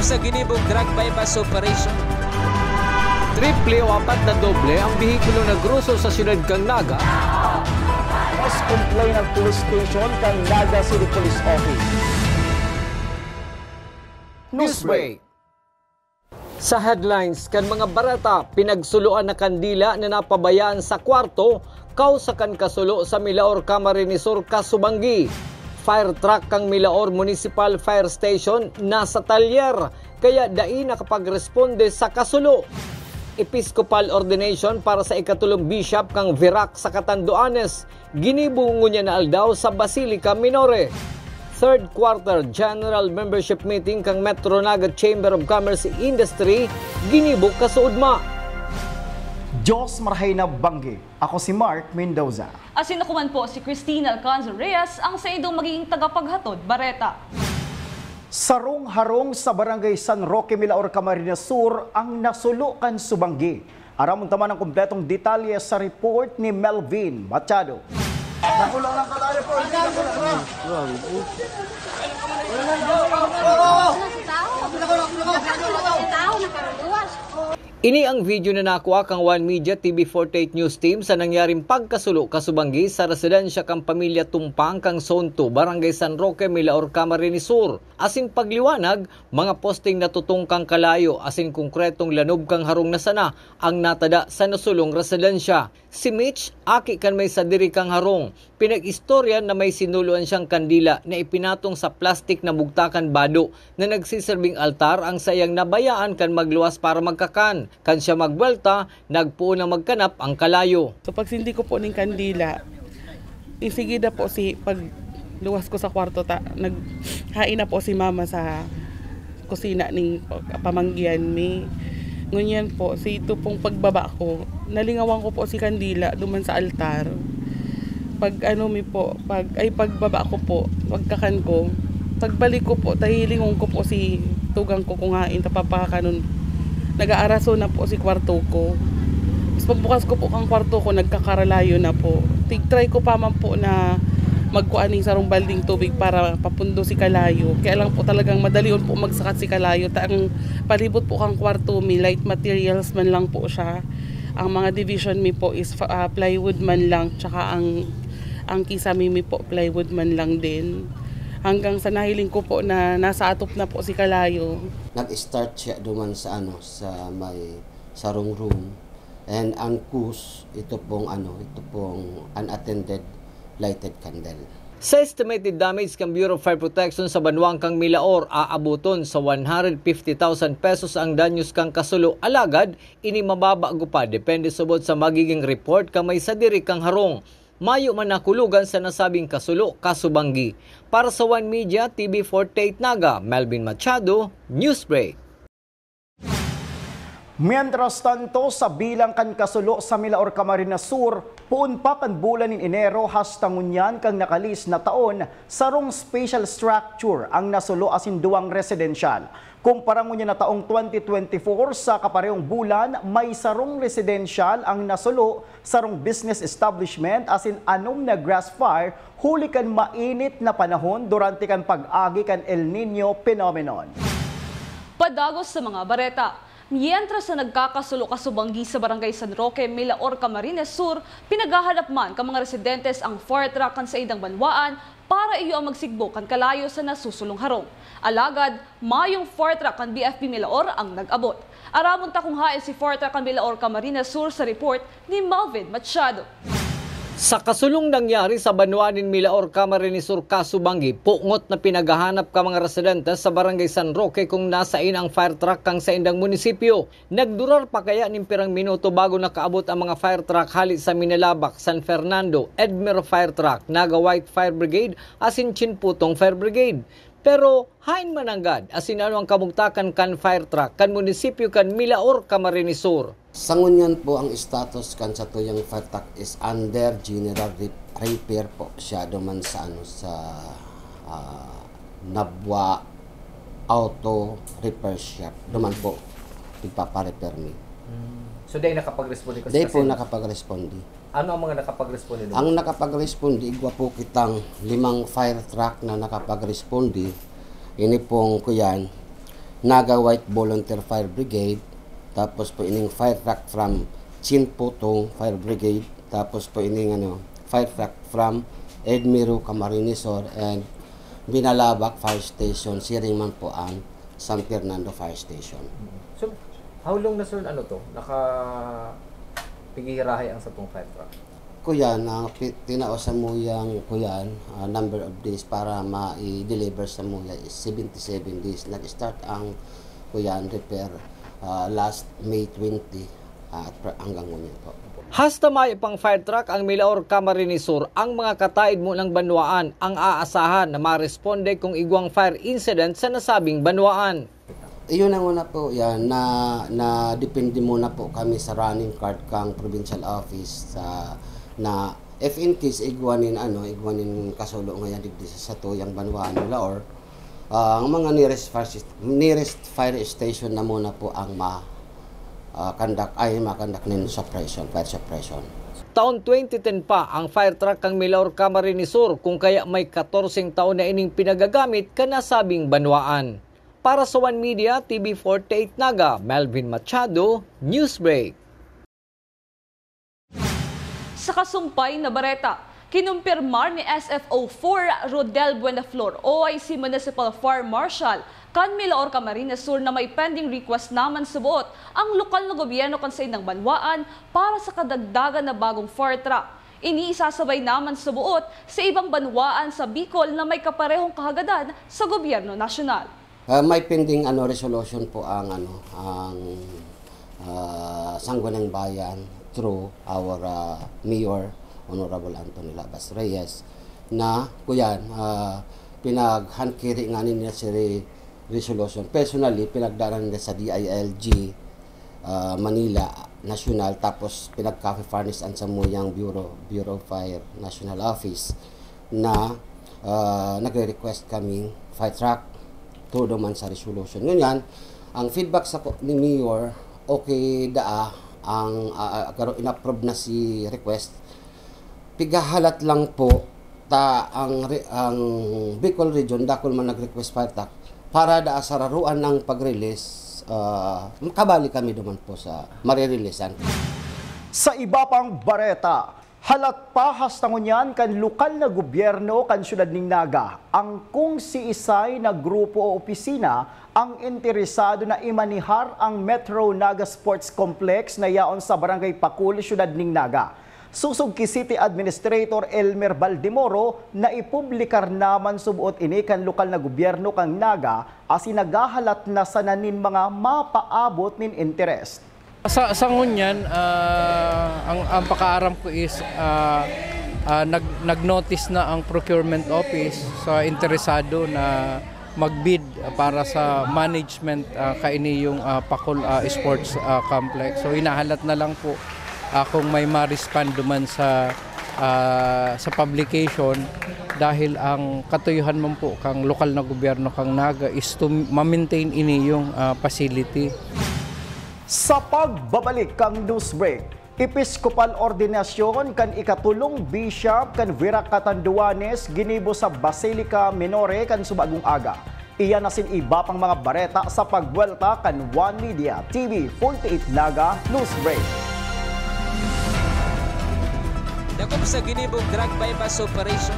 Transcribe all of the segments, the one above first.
sa ginibong drug bypass operation. Triple o 4 na doble ang bihikulo na gruso sa siyudad kang Naga. Mas complain ng police station kang Naga City Police Office. Newsbreak. Sa headlines, kan mga barata, pinagsuluan na kandila na napabayaan sa kwarto, kausakan kasulo sa Milaor Camarines Sur, Kasubanggi. Fire truck kang Milaor Municipal Fire Station nasa talyer, kaya dai nakapagresponde sa kasulo. Episcopal ordination para sa ikatulong bishop kang Virac sa Catanduanes, ginibungo niya na aldaw sa Basilica Minore. Third quarter general membership meeting kang Metro Naga Chamber of Commerce Industry, ginibuk kasuudma. Diyos marahay na banggi. Ako si Mark Mendoza. Asin nakuman po si Cristina Alcanzo Reyes ang sa idong magiging tagapaghatod, Bareta. Sarong-harong sa Barangay San Roque, Milaor, Camarines Sur ang nasulukan Subanggi. Aramon tama ng kumpletong detalye sa report ni Melvin Machado. Nakulang lang kalayo po. Ini ang video na nakuha kang One Media TV48 News Team sa nangyaring pagkasulo kasubanggi sa residensya kang pamilya Tumpang kang Zone 2, Barangay San Roque, Milaor, Camarines Sur. Asin pagliwanag, mga posting natutong kang kalayo, asin konkretong lanob kang harong na sana ang natada sa nasulong residensya. Si Mitch, aki kan may sadiri kang harong. Pinag-istorya na may sinuluan siyang kandila na ipinatong sa plastik na bugtakan bado na nagsiserving altar ang sayang nabayaan kan magluwas para magkakan. Kan siya magwelta, nagpuo na magkanap ang kalayo. So pag sindi ko po ng kandila, isigida po si pagluwas ko sa kwarto, naghain na po si mama sa kusina ng pamanggihan mi. Ngunyan po, si ito pong pagbaba ko, nalingawan ko po si kandila duman sa altar. Pagbaba ko po, pagkakan ko, pagbalik ko po, tahilingon ko po si tugang ko kung hain, tapapakanon. Nag-aaraso na po si kwarto ko. Tapos pagbukas ko po kang kwarto ko, nagkakaralayo na po. Tig-try ko pa man po na magkuaning sarong balding tubig para papundo si kalayo. Kaya lang po talagang madalion po magsakat si kalayo. Ang palibot po kang kwarto, may light materials man lang po siya. Ang mga division mi po is plywood man lang. Tsaka ang kisame mi po plywood man lang din. Hanggang sa nahiling ko po na nasa atop na po si kalayo. Nag-start siya duman sa sa may sarong room. And ang cause, ito pong unattended lighted candle. Sa estimated damage kang Bureau of Fire Protection sa Banwang kang Milaor, aabuton sa 150,000 pesos ang danyos kang kasulo. Alagad, ini mababa pa depende subod sa magiging report kamay sa diri kang harong. Mayo man nakulugan sa nasabing kasulo, kasubanggi. Para sa One Media TV48 Naga, Melvin Machado, Newsbreak. Mientras tanto, sa bilang kan kasulo sa Milaor, Camarines Sur, puun pa kan bulan in Enero hastangunyan kang nakalis na taon sarong special structure ang nasulo asin duwang residential. Kumpara mo niya na taong 2024 sa kaparehong bulan, may sarong residential ang nasulo, sarong business establishment asin anom na grass fire huli kan mainit na panahon durante kan pag-agi kan El Nino phenomenon. Padagos sa mga bareta. Mientras sa nagkakasulo kasubanggi sa Barangay San Roque, Milaor, Camarines Sur, pinaghahanap man ka mga residentes ang fire truck kan sa idang banwaan para iyo ang magsigbo kan kalayo sa nasusulong harong. Alagad, mayong fire truck kan BFP Milaor ang nag-abot. Aramon ta kung hain si fire truck kan Milaor, Camarines Sur sa report ni Melvin Machado. Sa kasulong nangyari sa Banwanin, Milaor, Camarines Sur, Kasubanggi, puungot na pinagahanap ka mga residentes sa Barangay San Roque kung nasaan ang fire truck kang sa indang munisipyo. Nagdurar pa kaya ng pirang minuto bago nakaabot ang mga fire truck halit sa Minalabak, San Fernando, Edmer Fire Truck, Naga White Fire Brigade, asin Chinputong Fire Brigade. Pero hain mananggad asin ano ang kabugtakan kan fire truck kan munisipyo kan Milaor, Camarines Sur. Sa ngunyan po ang status kan sa tuyang fire truck is under general repair po siya duman sa Nabwa Auto Repair Shop. Duman po ipapa-repair mi. So day nakapag-responde Day po nakapag-responde. Ano ang mga nakapag-responde doon? Ang nakapag-responde, igwa po kitang 5 fire truck na nakapag-responde. Ini pong kuyan, Naga White Volunteer Fire Brigade, tapos po ining fire truck from Chinputong Fire Brigade, tapos po ining fire truck from Edmiro Camarines Sur, and Binalabak Fire Station, siring man po ang San Fernando Fire Station. So, how long na sir pigihirahay ang satong fire truck? Kuyan, tinausan mo yung number of days para ma-deliver sa muya is 77 days. Nag-start ang repair last May 20 at hanggang ngayon po. Hasta may pang fire truck ang Milaor Camarines Sur, ang mga kataid mo ng banwaan ang aasahan na maresponde kung igwang fire incident sa nasabing banwaan. Iyon ang una po yan na depende muna po kami sa running card kang provincial office na if in case igwanin kasulo ngayon digdi sa tuyang banwaan Milaor, ang mga nearest fire station na muna po ang makandak nin fire suppression. Taon 2010 pa ang fire truck kang Milaor Camarines Sur, kung kaya may 14 taon na ining pinagagamit kanasabing banwaan. Para sa One Media, TV48 Naga, Melvin Machado, Newsbreak. Sa kasumpay na bareta, kinumpirmar ni SFO4 Rodel Buenaflor, OIC Municipal Fire Marshal, kan Milaor Camarines Sur na may pending request naman subuot ang lokal na gobyerno kan sa inang banwaan para sa kadagdagan na bagong fire truck. Iniisasabay naman subuot sa ibang banwaan sa Bicol na may kaparehong kahagadan sa gobyerno nasyonal. May pending resolution po ang Sangguniang Bayan through our Mayor Honorable Anthony Labas Reyes na pinaghankiri nga niya si resolution. Personally, pinagdaran niya sa DILG Manila National, tapos pinagka-furnishan sa muyang Bureau of Fire National Office na nagre-request kaming fire truck to duman sa resolution. Yun ang feedback sa ni Mayor, okay ang in-approve na si request. Pigahalat lang po ang Bicol Region dakol man nag-request fire truck para sa raruan ng pag-release, makabali kami duman po sa marireleasan. Sa iba pang bareta, halat pa hastangunyan kan lokal na gobyerno kan syudad ning Naga ang kung si isay na grupo o opisina ang interesado na imanihar ang Metro Naga Sports Complex na yaon sa Barangay Pakul, syudad ning Naga. Susog ki City Administrator Elmer Baldemoro na ipublikar naman subuot ini kan lokal na gobyerno kang Naga as nagahalat na sananin mga mapaabot nin interest. Sa ngunyan, ang pakaaram ko is nag-notice na ang procurement office sa interesado na magbid para sa management kaini yung Pakul Sports Complex. So hinahalat na lang po kung may ma-respond duman sa publication, dahil ang katuyuhan mo po kang lokal na gobyerno kang Naga is to ma-maintain ini yung facility. Sa pagbabalik kang newsbreak, Episcopal Ordinasyon kan ikatulong Bishop kan Vera Catanduanes ginibo sa Basilica Minore kan subagong aga. Iyan nasin iba pang mga bareta sa pagwelta kan One Media TV48 Naga Newsbreak. Dakop sa ginibong drug bypass operation.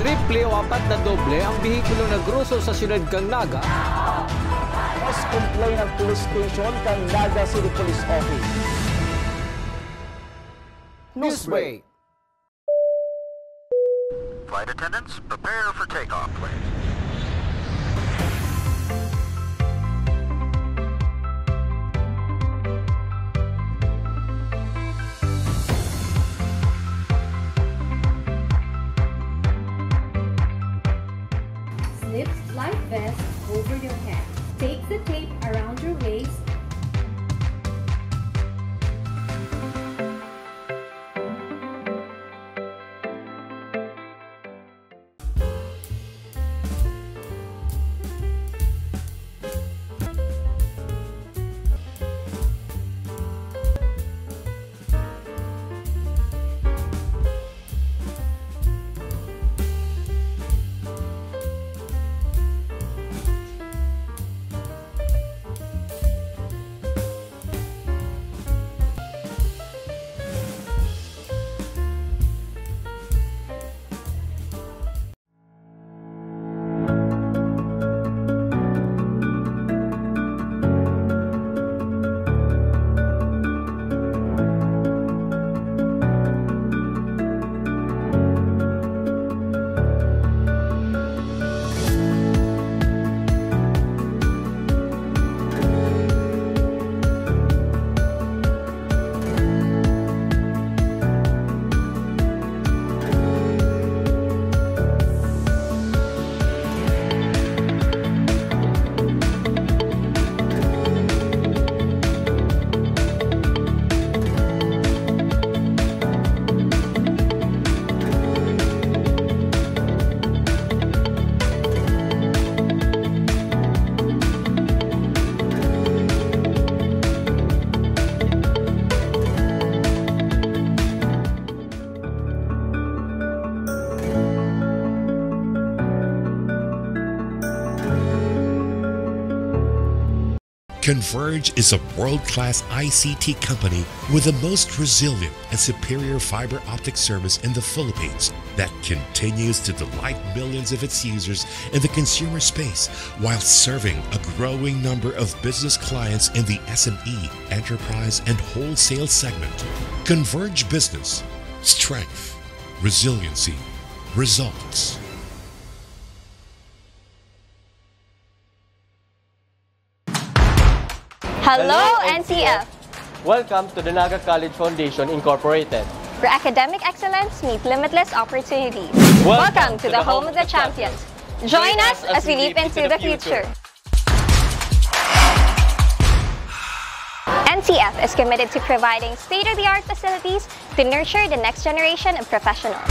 Triple o apat na doble ang bihikulo na gruso sa syudad kang Naga. Mas complain ng police station kang Naga City Police Office. Newsbreak. Flight attendants, prepare for takeoff, please. Slip life vest over your head. Take the tape around your waist. Converge is a world-class ICT company with the most resilient and superior fiber optic service in the Philippines that continues to delight millions of its users in the consumer space while serving a growing number of business clients in the SME, enterprise, and wholesale segment. Converge Business. Strength. Resiliency. Results. Hello, NCF! Welcome to the Naga College Foundation Incorporated, where academic excellence meets limitless opportunities. Welcome to the home of the champions. Join us as we leap into the future. NCF is committed to providing state-of-the-art facilities to nurture the next generation of professionals.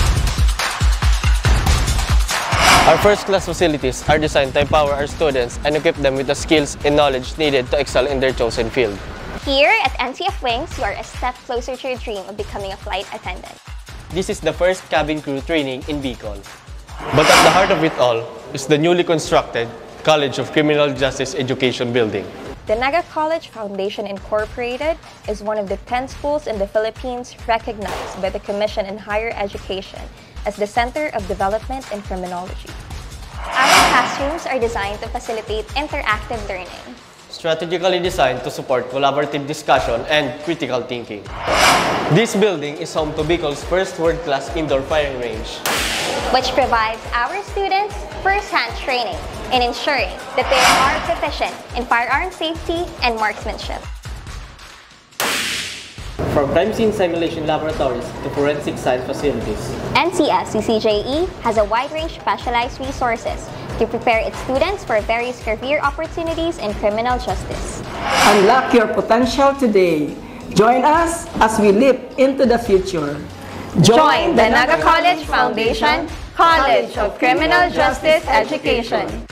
Our first-class facilities are designed to empower our students and equip them with the skills and knowledge needed to excel in their chosen field. Here at NCF Wings, you are a step closer to your dream of becoming a flight attendant. This is the first cabin crew training in Bicol. But at the heart of it all is the newly constructed College of Criminal Justice Education building. The Naga College Foundation Incorporated is one of the 10 schools in the Philippines recognized by the Commission on Higher Education as the Center of Development in Criminology. Our classrooms are designed to facilitate interactive learning, Strategically designed to support collaborative discussion and critical thinking. This building is home to Bicol's first world-class indoor firing range, which provides our students first-hand training in ensuring that they are proficient in firearm safety and marksmanship. From crime scene simulation laboratories to forensic science facilities, NCF CCJE has a wide range of specialized resources to prepare its students for various career opportunities in criminal justice. Unlock your potential today. Join us as we leap into the future. Join the Naga College Foundation College of Criminal Justice Education.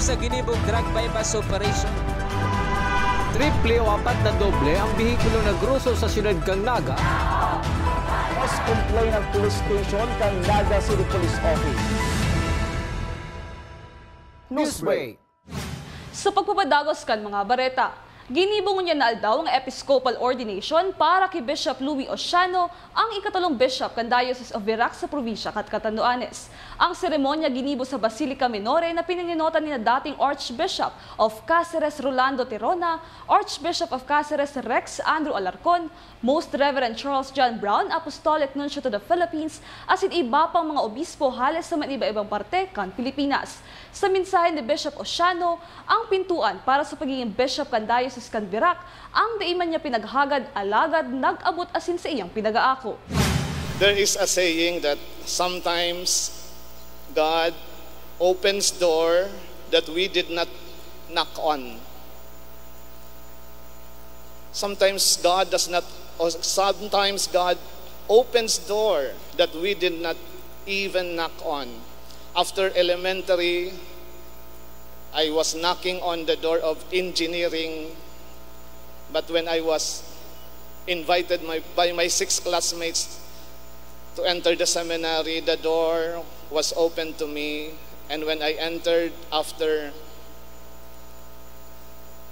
Sa ginibog drug bypass operation. Triple o 4 na doble ang bihikulo na gruso sa siyudad kang Naga. Mas complain ng police station kang Naga City Police Office. Newsbreak. Sa pagpapadagos kan mga bareta, ginibong niya na aldaw ang Episcopal Ordination para kay Bishop Louis Osiano, ang ikatalong bishop kan Diocese of Virac sa probinsya kat Catanduanes. Ang seremonya ginibo sa Basilica Minore na pinanginota ni dating Archbishop of Cáceres Rolando Tirona, Archbishop of Cáceres Rex Andrew Alarcon, Most Reverend Charles John Brown, Apostolic Nuncio to the Philippines, asin iba pang mga obispo halos sa iba-ibang parte kan Pilipinas. Sa mensahe ni Bishop Osiano, ang pintuan para sa pagiging bishop kan Diocese kan Virac, ang daiman niya pinaghagad alagad nag-abot asin sa iyang pinag-aako. There is a saying that sometimes God opens door that we did not knock on. Sometimes God does not, or sometimes God opens door that we did not even knock on. After elementary, I was knocking on the door of engineering, but when I was invited by my 6 classmates to enter the seminary, the door was open to me. And when I entered after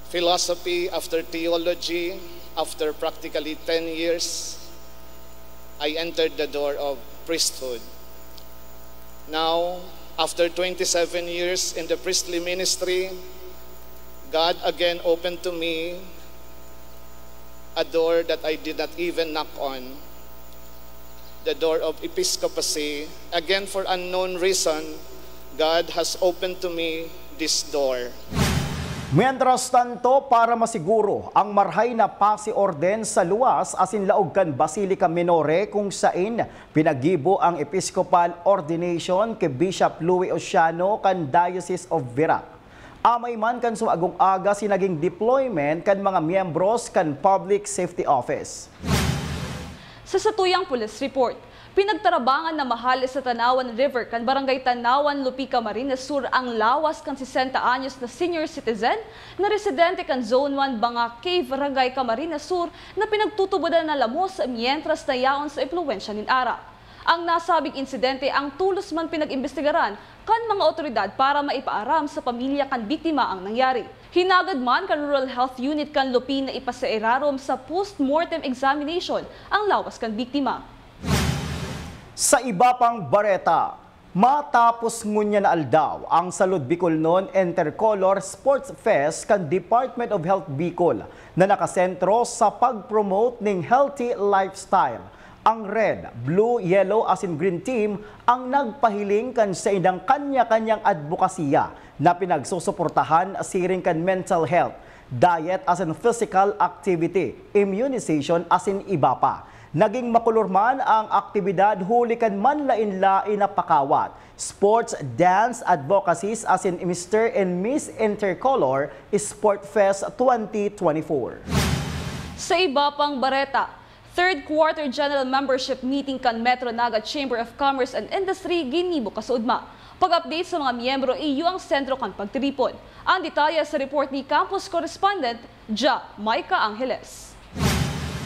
philosophy, after theology, after practically 10 years, I entered the door of priesthood. Now, after 27 years in the priestly ministry, God again opened to me a door that I did not even knock on, the door of episcopacy. Again, for unknown reason, God has opened to me this door. Mientras tanto, para masiguro ang marhay na pasi-orden sa luwas Asinlaog kan Basilica Minore kung saan pinagibo ang episcopal ordination kay Bishop Louis Osiano kan Diocese of Virac. Amay man kan suagong aga sinaging deployment kan mga miyembros kan Public Safety Office. Sa satuyang police report, pinagtarabangan na mahal sa Tanawan River kan Barangay Tanawan, Lupi, Camarines Sur ang lawas kan 60 anyos na senior citizen na residente kan Zone 1 Banga Cave, Barangay Camarines Sur na pinagtutubodan na lamos mientras nayaon sa impluwensya nin Ara. Ang nasabing insidente ang tulos man pinag-imbestigaran kan mga otoridad para maipaaram sa pamilya kan biktima ang nangyari. Hinagad man kan Rural Health Unit kan Lupi na ipasairarom sa post-mortem examination ang lawas kan biktima. Sa iba pang bareta, matapos ngunya na aldaw ang Salud Bicolnon Intercolor Sports Fest kan Department of Health Bicol na nakasentro sa pag-promote ng healthy lifestyle. Ang red, blue, yellow as in green team ang nagpahiling kan sa idang kanya-kanyang advokasya na pinagsusuportahan siring kan mental health, diet as in physical activity, immunization as in iba pa. Naging makulurman ang aktibidad hulikan manlain-lain na pakawat, sports, dance, advocacies as in Mr. and Miss Intercolor Sport Fest 2024. Sa iba pang bareta, third quarter general membership meeting kan Metro Naga Chamber of Commerce and Industry ginibo kasaudma. Pag-update sa mga miyembro iyo ang sentro kan pagtiripon. Ang detalye sa report ni campus correspondent Maika Angeles.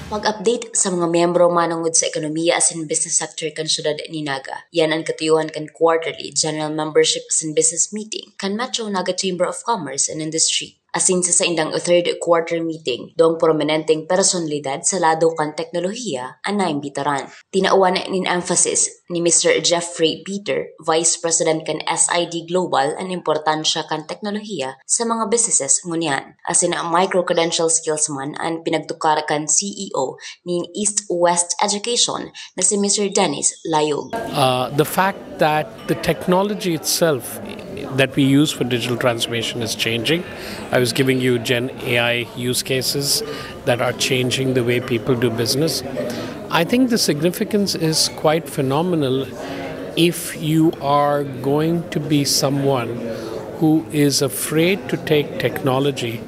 Pag-update sa mga miyembro manungod sa ekonomiya as in business sector kan syudad ni Naga. Yan ang katuyuhan kan quarterly general membership as in business meeting kan Metro Naga Chamber of Commerce and Industry. Asin sa indang third quarter meeting, doong prominenteng personalidad sa lado kan teknolohiya ang naimbitaran. Tinauan in emphasis ni Mr. Jeffrey Peter, Vice President kan SID Global, ang importansya kan teknolohiya sa mga businesses ngunyan. Asin ang micro-credential skills man ang pinagtukar kan CEO ni East-West Education na si Mr. Dennis Layog. The fact that the technology itself that we use for digital transformation is changing. I was giving you Gen AI use cases that are changing the way people do business. I think the significance is quite phenomenal if you are going to be someone who is afraid to take technology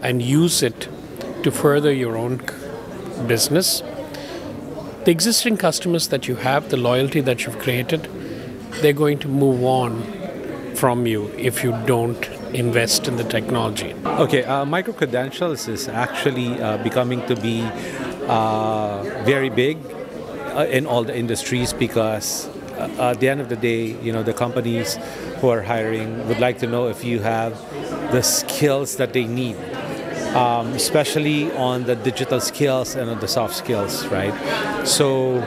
and use it to further your own business. The existing customers that you have, the loyalty that you've created, they're going to move on from you if you don't invest in the technology. Okay, micro-credentials is actually becoming to be very big in all the industries because at the end of the day, you know, the companies who are hiring would like to know if you have the skills that they need, especially on the digital skills and on the soft skills, right? So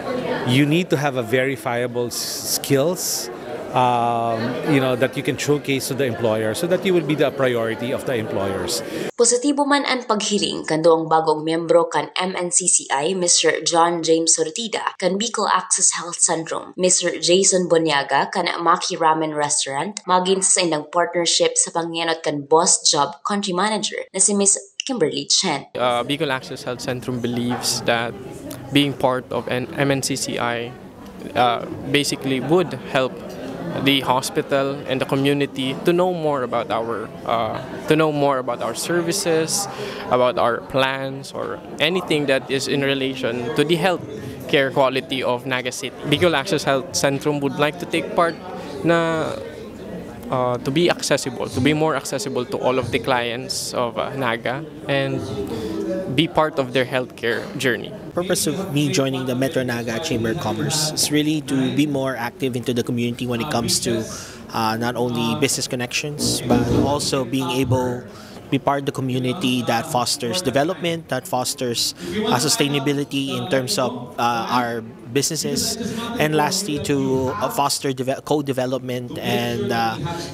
you need to have a verifiable skills that you can showcase to the employer so that you will be the priority of the employers. Positibo man ang paghiling kan doong bagong miyembro kan MNCCI, Mr. John James Sortida, kan Bicol Access Health Centrum, Mr. Jason Bonyaga, kan Maki Ramen Restaurant, maging sa indang partnership sa pangyanot kan Boss Job Country Manager na si Miss Kimberly Chen. Bicol Access Health Centrum believes that being part of an MNCCI basically would help the hospital and the community to know more about our services, about our plans, or anything that is in relation to the health care quality of Naga City. Bicol Access Health Centrum would like to take part na to be more accessible to all of the clients of Naga and be part of their healthcare journey. The purpose of me joining the Metro Naga Chamber of Commerce is really to be more active into the community when it comes to not only business connections, but also being able to be part of the community that fosters development, that fosters sustainability in terms of our businesses, and lastly to foster co-development and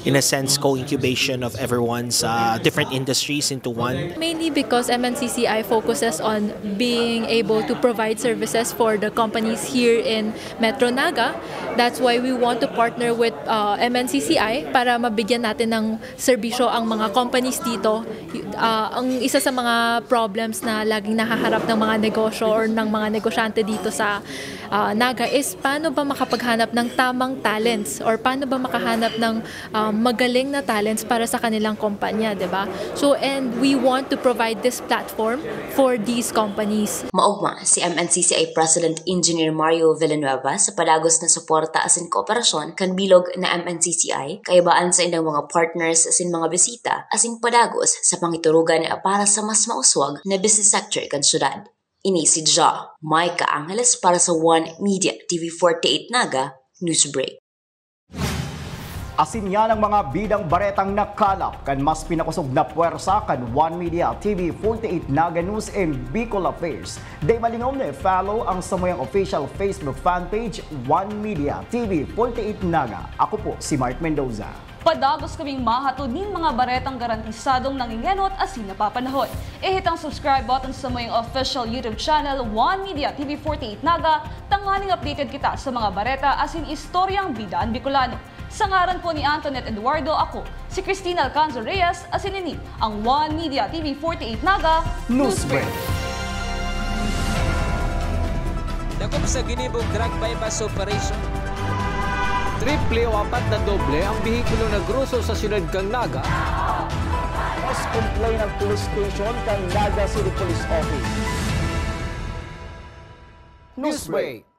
in a sense co-incubation of everyone's different industries into one. Mainly because MNCCI focuses on being able to provide services for the companies here in Metro Naga. That's why we want to partner with MNCCI para mabigyan natin ng serbisyo ang mga companies dito. Ang isa sa mga problems na laging nahaharap ng mga negosyo or ng mga negosyante dito sa Naga is paano ba makapaghanap ng tamang talents or paano ba makahanap ng magaling na talents para sa kanilang kumpanya, di ba? So, and we want to provide this platform for these companies. Maugma si MNCCI President Engineer Mario Villanueva sa padagos na suporta asin kooperasyon kan bilog na MNCCI kaibaan sa indang mga partners asin mga bisita asin padagos sa pangiturugan para sa mas mauswag na business sector kan syudad. Ini si Ja Micah Angeles para sa One Media TV48 Naga Newsbreak. Asin yan ang mga bidang baretang nakalap kan mas pinakusog na puwersa kan One Media TV48 Naga News and Bicol Affairs. Day malingom na follow ang samuyang official Facebook fan page One Media TV48 Naga. Ako po si Mark Mendoza. Padagos kaming mahatod ning mga baretang garantisadong nangingenot asin napapanahon. Ihit ang subscribe button sa muyong official YouTube channel One Media TV48 Naga, tanghaling updated kita sa mga bareta asin istoryang bidaan Bicolano. Sa ngaran po ni Antoinette Eduardo, ako si Cristina Alcanzo Reyes, asin ini ang One Media TV48 Naga Newsbreak. Dako sa ginibog drug bypass operation. Triple o 4 na doble ang bihikulo na gruso sa siyudad kang Naga. Mas complain ng police station kang Naga City Police Office. Newsbreak.